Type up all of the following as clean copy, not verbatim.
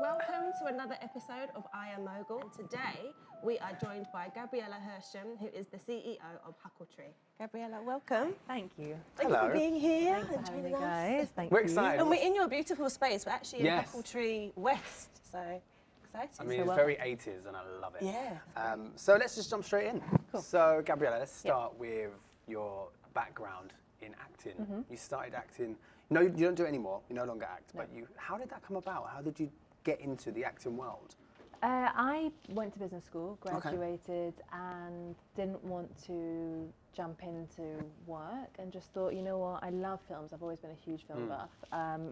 Welcome to another episode of I Am Mogul. And today we are joined by Gabriela Hersham, who is the CEO of Huckletree. Gabriela, welcome. Thank you. Thank you for being here Thanks and for joining having me, us. guys. Thank We're you. excited. And we're in your beautiful space. We're actually in Yes. Huckletree West, so exciting. I mean, it's well- very 80s and I love it. Yeah. So let's just jump straight in. Cool. So, Gabriela, let's start with your background in acting. Mm-hmm. You started acting. No, you don't do it anymore. You no longer act. But how did that come about? How did you get into the acting world? I went to business school, graduated, and didn't want to jump into work, and just thought, you know what, I love films. I've always been a huge film buff.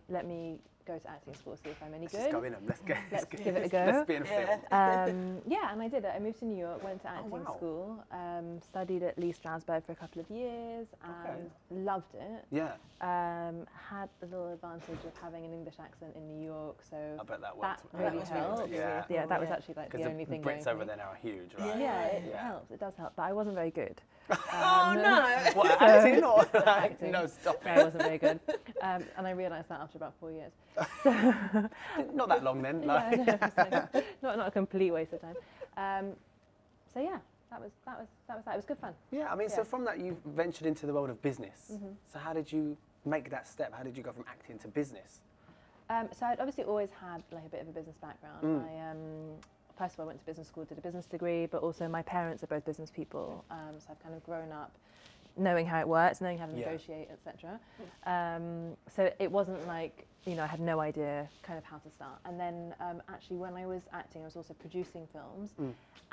Let me go to acting school, see if I'm any Let's good. just go in and let's give it a go. Let's be in a film. Yeah, and I did it. I moved to New York, went to acting wow. school, studied at Lee Strasberg for a couple of years, and loved it. Yeah. Had the little advantage of having an English accent in New York, so I bet that that worked. really was helped. really good. Yeah, that was actually like the Because only the thing going Brits for over me. there now are huge, right? Yeah, it Yeah. helps. It does help, but I wasn't very good. Oh, no. What, acting or Acting. No, stop. I wasn't very good, and I realised that after about 4 years. Not that long then. Like. Yeah, no, it's like not a complete waste of time. So yeah, that was that. It was good fun. Yeah, I mean, so from that you ventured into the world of business. So how did you make that step? How did you go from acting to business? So I'd obviously always had like a bit of a business background. I first of all went to business school, did a business degree, but also my parents are both business people, so I've kind of grown up knowing how it works, knowing how to negotiate, etc. So it wasn't like, you know, I had no idea kind of how to start. And then actually when I was acting, I was also producing films,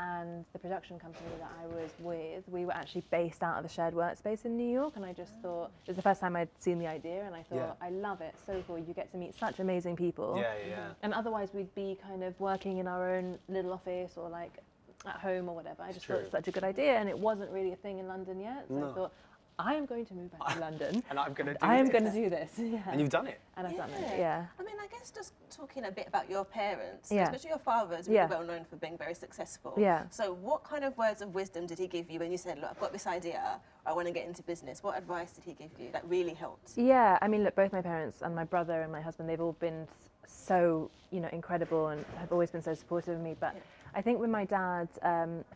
and the production company that I was with, we were actually based out of a shared workspace in New York, and I just thought, it was the first time I'd seen the idea, and I thought, I love it, so cool, you get to meet such amazing people. Yeah. And otherwise we'd be kind of working in our own little office or like at home or whatever. I just thought it was such a good idea, and it wasn't really a thing in London yet, so I thought, I am going to move back to London. And I'm going to do I am this. going to do this. Yeah. And you've done it. And I've done it, yeah. I mean, I guess just talking a bit about your parents, Yeah. especially your father is really well known for being very successful. Yeah. So what kind of words of wisdom did he give you when you said, look, I've got this idea, I want to get into business? What advice did he give you that really helped? Yeah, I mean, look, both my parents and my brother and my husband, they've all been so, you know, incredible and have always been so supportive of me. But I think with my dad,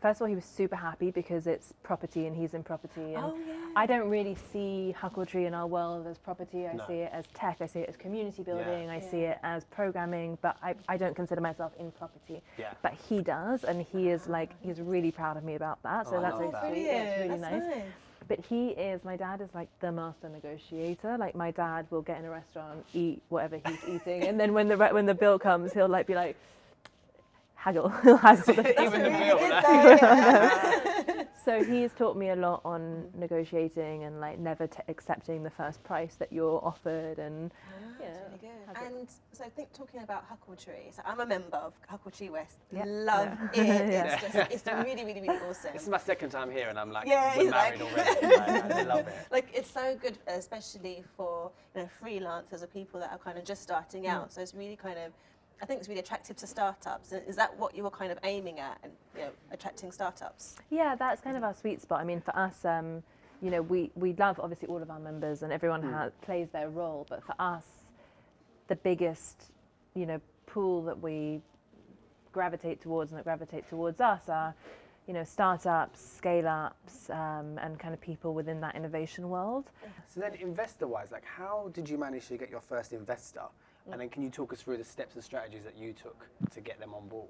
first of all, he was super happy because it's property and he's in property. And I don't really see Huckletree in our world as property. I see it as tech, I see it as community building, I see it as programming, but I don't consider myself in property. Yeah. But he does, and he is like, he's really proud of me about that. So that's really sweet. Yeah, it's really nice. But my dad is like the master negotiator. Like my dad will get in a restaurant, eat whatever he's eating, and then when the bill comes, he'll like be like, haggle. He'll haggle the Even the bill. So he's taught me a lot on negotiating and like never accepting the first price that you're offered, and Really good. And so I think talking about Huckletree, so I'm a member of Huckletree West. Love it. It's really, really, really awesome. This is my second time here and I'm like, Yeah, we're he's married like- already. I love it. Like, it's so good, especially for, you know, freelancers or people that are kind of just starting out. So it's really kind of, I think it's really attractive to startups. Is that what you were kind of aiming at, and, you know, attracting startups? yeah, that's kind of our sweet spot. I mean, for us, you know, we love obviously all of our members and everyone plays their role, but for us, the biggest, you know, pool that we gravitate towards and that gravitate towards us are, you know, startups, scale-ups, and kind of people within that innovation world. So then investor-wise, like how did you manage to get your first investor? And then can you talk us through the steps and strategies that you took to get them on board?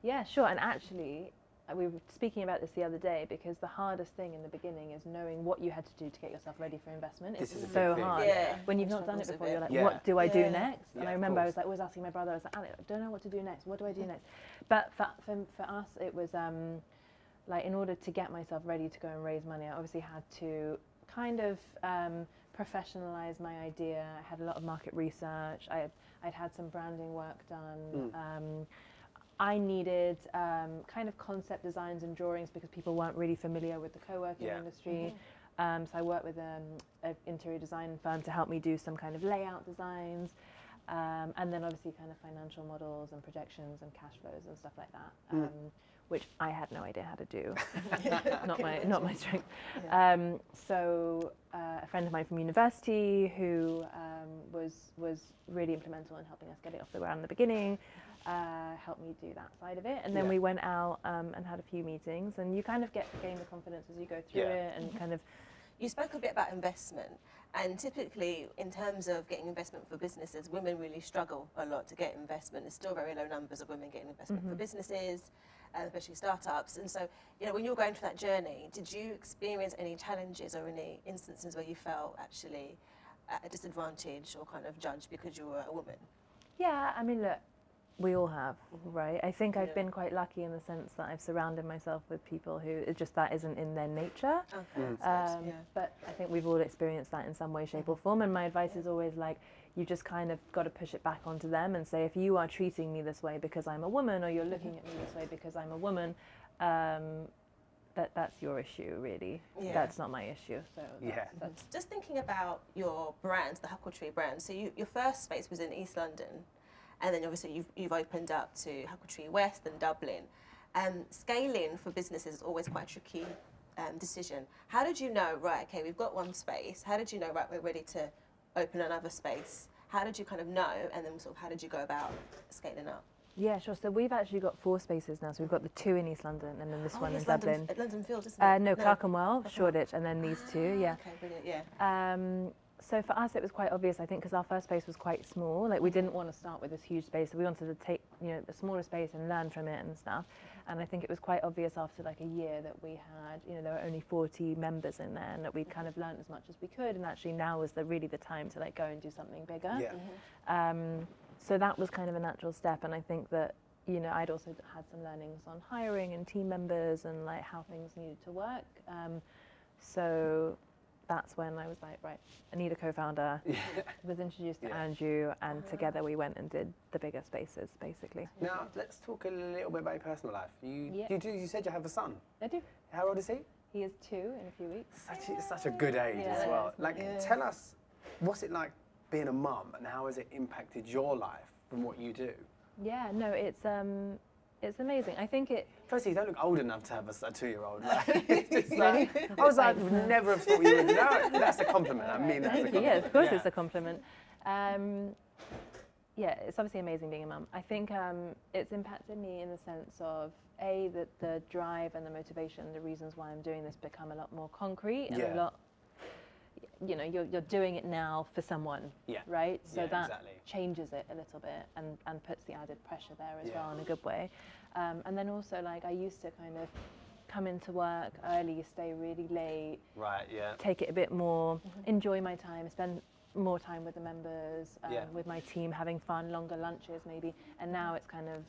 Yeah, sure. And actually, we were speaking about this the other day, because the hardest thing in the beginning is knowing what you had to do to get yourself ready for investment. This is a so big thing. hard. Yeah. When you've not done it before, you're like, Yeah. what do I do next? And Yeah, I of remember I course. was like, always asking my brother, I was like, I don't know what to do next. What do I do next? But for us, it was like, in order to get myself ready to go and raise money, I obviously had to kind of professionalize my idea. I had a lot of market research. I'd had some branding work done. I needed kind of concept designs and drawings because people weren't really familiar with the co-working industry. So I worked with an interior design firm to help me do some kind of layout designs. And then obviously kind of financial models and projections and cash flows and stuff like that, which I had no idea how to do. not my strength. So a friend of mine from university who was was really implemental in helping us get it off the ground in the beginning, helped me do that side of it. And then we went out and had a few meetings, and you kind of get to gain the confidence as you go through it, and kind of. You spoke a bit about investment, and typically in terms of getting investment for businesses, women really struggle a lot to get investment. There's still very low numbers of women getting investment for businesses, especially startups. And so, you know, when you were going through that journey, did you experience any challenges or any instances where you felt actually at a disadvantage or kind of judged because you were a woman? Yeah, I mean, look, we all have, right? I think I've been quite lucky in the sense that I've surrounded myself with people who it's just that isn't in their nature. Okay, But I think we've all experienced that in some way, shape or form. And my advice is always like, you just kind of got to push it back onto them and say, if you are treating me this way because I'm a woman, or you're looking at me this way because I'm a woman, that's your issue, really. That's not my issue. So that's Just thinking about your brands, the Huckletree brand. So your first space was in East London, and then obviously you've opened up to Huckletree West and Dublin. Scaling for businesses is always quite a tricky decision. How did you know, right, okay, we've got one space. How did you know, right, we're ready to open another space? How did you kind of know, and then sort of how did you go about scaling up? Yeah, sure. So we've actually got 4 spaces now. So we've got the 2 in East London, and then this one in Dublin. London Field, isn't it? No, Clerkenwell, Shoreditch, and then these 2. Yeah. Okay, brilliant. So for us, it was quite obvious, I think, because our first space was quite small. Like, we didn't want to start with this huge space. So we wanted to take, you know, a smaller space and learn from it and stuff. And I think it was quite obvious after like a year that we had, you know, there were only 40 members in there, and that we'd kind of learned as much as we could. And actually now was really the time to like go and do something bigger. So that was kind of a natural step. And I think that, you know, I'd also had some learnings on hiring and team members and like how things needed to work. So that's when I was like, right, I need a co-founder. Was introduced to Andrew, and together we went and did the bigger spaces, basically. Now, let's talk a little bit about your personal life. You said you have a son. I do. How old is he? He is 2 in a few weeks. Such a good age as well. Tell us, what's it like being a mum, and how has it impacted your life from what you do? Yeah, no, it's amazing. I think it. Firstly, you don't look old enough to have a 2-year-old. I was like, never have thought you would. No, that's a compliment. I mean, that's a compliment. Yeah, of course it's a compliment. Yeah, it's obviously amazing being a mum. I think it's impacted me in the sense of that the drive and the motivation, the reasons why I'm doing this become a lot more concrete and a lot. You know, you're doing it now for someone, right? So that changes it a little bit and puts the added pressure there as well in a good way. And then also, like, I used to kind of come into work early, stay really late, take it a bit more, enjoy my time, spend more time with the members, with my team, having fun, longer lunches maybe. And now it's kind of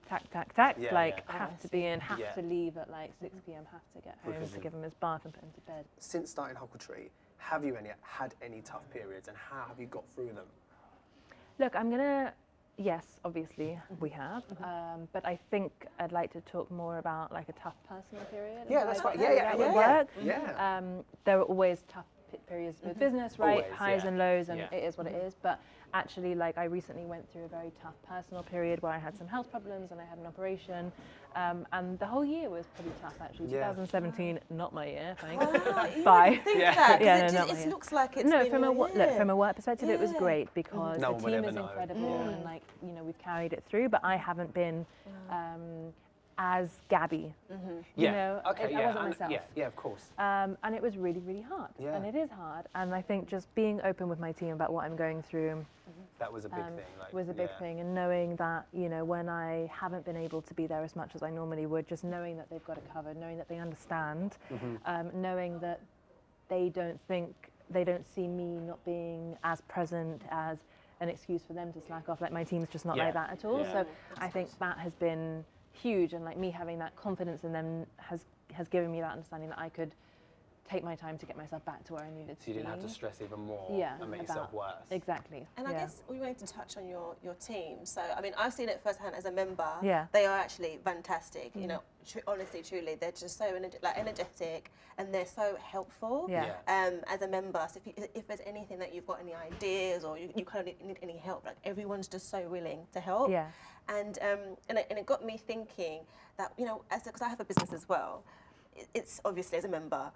tack, have to be in, have to leave at like 6 p.m, have to get home to give him his bath and put him to bed. Since starting Huckletree, have you had any tough periods, and how have you got through them? Look, yes, obviously we have, but I think I'd like to talk more about like a tough personal period. Yeah, that's right. There are always tough periods with business, right? Always, highs and lows, and it is what it is. But actually, like, I recently went through a very tough personal period where I had some health problems and I had an operation, and the whole year was pretty tough actually. 2017, not my year, thanks. Bye. It looks like it's from a work perspective, it was great because the team is incredible and like, you know, we've carried it through. But I haven't been as Gabby. You know, I wasn't myself. Yeah, of course. And it was really, really hard. And it is hard. And I think just being open with my team about what I'm going through. That was a big thing. Was a big thing. And knowing that, you know, when I haven't been able to be there as much as I normally would, just knowing that they've got it covered, knowing that they understand, knowing that they don't see me not being as present as an excuse for them to slack off. Like, my team's just not like that at all. So I think that has been huge, and like me having that confidence in them has given me that understanding that I could take my time to get myself back to where I needed to be. So you didn't have to stress even more and make yourself worse. Exactly. And I guess we wanted to touch on your team. So, I mean, I've seen it firsthand as a member. Yeah. They are actually fantastic. You know, honestly, truly, they're just so energetic, and they're so helpful. As a member, so if there's anything that you've got any ideas or you kind of need any help, like, everyone's just so willing to help. Yeah. And it got me thinking that, you know, because I have a business as well, it's obviously as a member,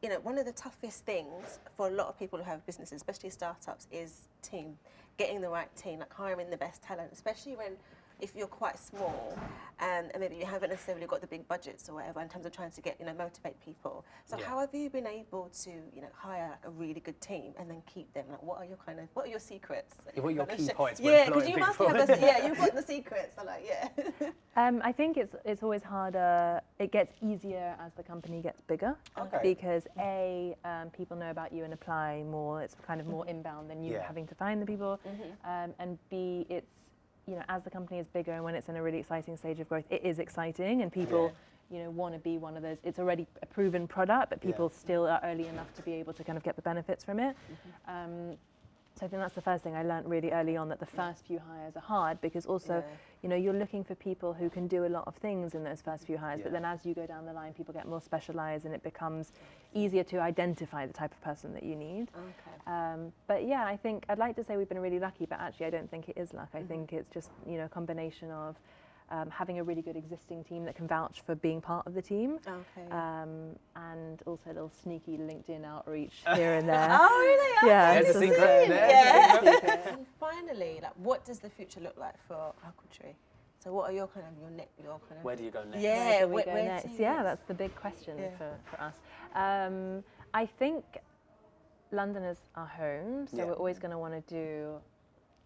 you know, one of the toughest things for a lot of people who have businesses, especially startups, is team, getting the right team, like hiring the best talent, especially when, if you're quite small and maybe you haven't necessarily got the big budgets or whatever in terms of trying to get, you know, motivate people. So how have you been able to, you know, hire a really good team and then keep them? Like, what are your secrets? What are your key points? Yeah, because you must have you've got the secrets. So like, I think it's always harder. It gets easier as the company gets bigger, because people know about you and apply more. It's kind of more inbound than you having to find the people, and B, it's, you know, as the company is bigger and when it's in a really exciting stage of growth, it is exciting, and people, you know, want to be one of those. It's already a proven product, but people still are early enough to be able to kind of get the benefits from it. So I think that's the first thing I learned really early on, that the first few hires are hard, because also, you know, you're looking for people who can do a lot of things in those first few hires, but then as you go down the line, people get more specialized and it becomes easier to identify the type of person that you need. But yeah, I think I'd like to say we've been really lucky, but actually I don't think it is luck. I think it's just, you know, a combination of having a really good existing team that can vouch for being part of the team, and also a little sneaky LinkedIn outreach here and there. Oh, really? Yeah, there's a secret there. Yeah. And finally, like, what does the future look like for Huckletree? So, what are your kind of Where do you go next? Yeah, where do we go next? Yeah, that's the big question for us. I think London is our home, so we're always going to want to do,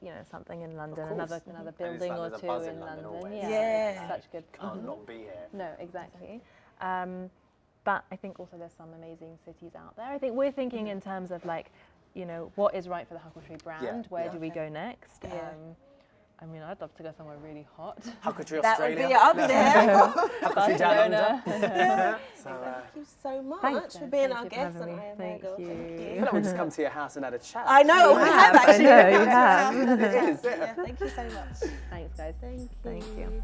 you know, something in London, another building or two in London. Yeah, such good. Can't not be here. No, exactly. But I think also there's some amazing cities out there. I think we're thinking in terms of, like, you know, what is right for the Huckletree brand? Where do we go next? I mean, I'd love to go somewhere really hot. Huckletree that Australia. would be up there. Huckletree down under. Thank you so much Thanks, for being thank our you for guest having on me. I Am Thank Mogul. you. Thank I you. feel like we just come to your house and had a chat. I know, we have actually. I know, you have. Thank you so much. Thanks, guys. Thank you. Thank you.